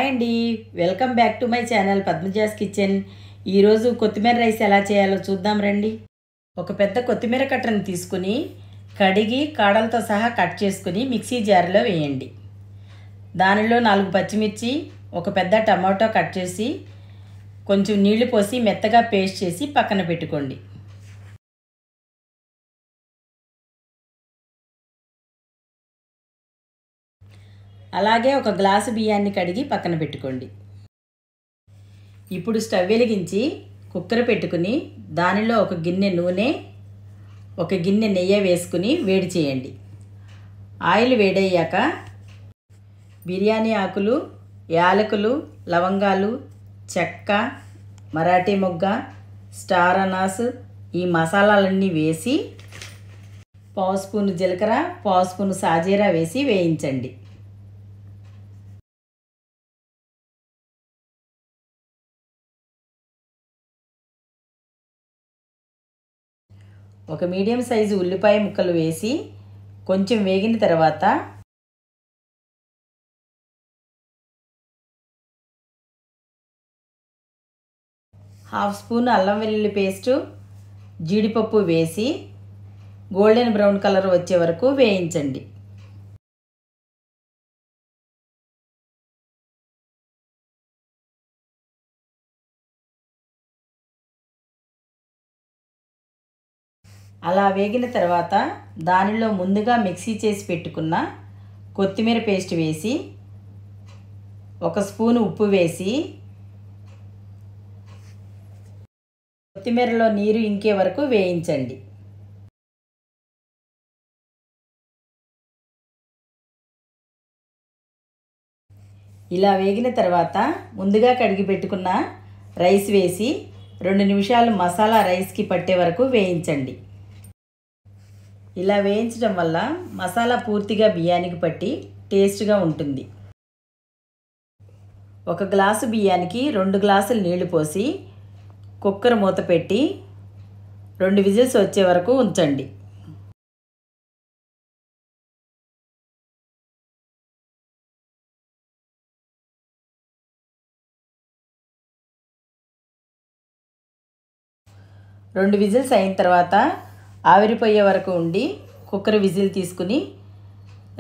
Hi అండి, welcome back to my channel Padmaja's kitchen. ఈరోజు కొత్తిమీర రైస్ ఎలా చేయాలో చూద్దాం రండి. ఒక పెద్ద కొత్తిమీర కట్టను తీసుకుని కడిగి కాడలతో సహా కట్ చేసుకుని మిక్సీ జార్లో వేయండి. దానిలో 4 పచ్చిమిర్చి, ఒక పెద్ద టమాటో కట్ చేసి కొంచెం నీళ్లు పోసి మెత్తగా పేస్ట్ చేసి పక్కన పెట్టుకోండి. అలాగే ఒక గ్లాసు బియ్యాన్ని కడిగి పక్కన పెట్టుకోండి. ఇప్పుడు స్టవ్ వెలిగించి కుక్కర్ పెట్టుకుని దానిలో ఒక గిన్నె నూనె, ఒక గిన్నె నెయ్యి వేసుకుని వేడి చేయండి. ఆయిల్ వేడయ్యాక బిర్యానీ ఆకులు, యాలకులు, లవంగాలు, చెక్క, మరాఠీ మొగ్గ, స్టార్ అనాస్ ఈ మసాలాలన్నీ వేసి 1 స్పూను జీలకర్ర, 1 స్పూను సాజీరా వేసి వేయించండి. ఒక మీడియం సైజు ఉల్లిపాయ ముక్కలు వేసి కొంచెం వేగిన తర్వాత 1/2 స్పూన్ అల్లం వెల్లుల్లి పేస్టు, జీడిపప్పు వేసి గోల్డెన్ బ్రౌన్ కలర్ వచ్చే వరకు వేయించండి. అలా వేగిన తర్వాత దానిలో ముందుగా మిక్సీ చేసి పెట్టుకున్న కొత్తిమీర పేస్ట్ వేసి 1 స్పూను ఉప్పు వేసి కొత్తిమీరలో నీరు ఇంకే వరకు వేయించండి. ఇలా వేగిన తర్వాత ముందుగా కడిగి పెట్టుకున్న రైస్ వేసి 2 నిమిషాలు మసాలా రైస్కి పట్టే వరకు వేయించండి. ఇలా వేయించడం వల్ల మసాలా పూర్తిగా బియ్యానికి పట్టి టేస్ట్గా ఉంటుంది. 1 గ్లాసు బియ్యానికి 2 గ్లాసులు నీళ్లు పోసి కుక్కర్ మూత పెట్టి 2 విజిల్స్ వచ్చే వరకు ఉంచండి. రెండు విజిల్స్ అయిన తర్వాత ఆవిరిపోయే వరకు ఉండి కుక్కర్ విజిల్ తీసుకుని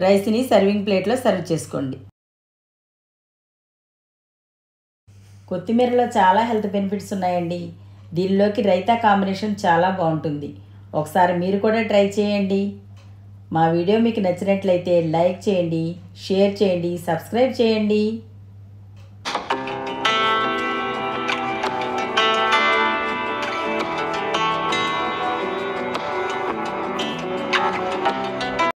రైస్ని సర్వింగ్ ప్లేట్లో సర్వ్ చేసుకోండి. కొత్తిమీరలో చాలా హెల్త్ బెనిఫిట్స్ ఉన్నాయండి. దీనిలోకి రైతా కాంబినేషన్ చాలా బాగుంటుంది. ఒకసారి మీరు కూడా ట్రై చేయండి. మా వీడియో మీకు నచ్చినట్లయితే లైక్ చేయండి, షేర్ చేయండి, సబ్స్క్రైబ్ చేయండి.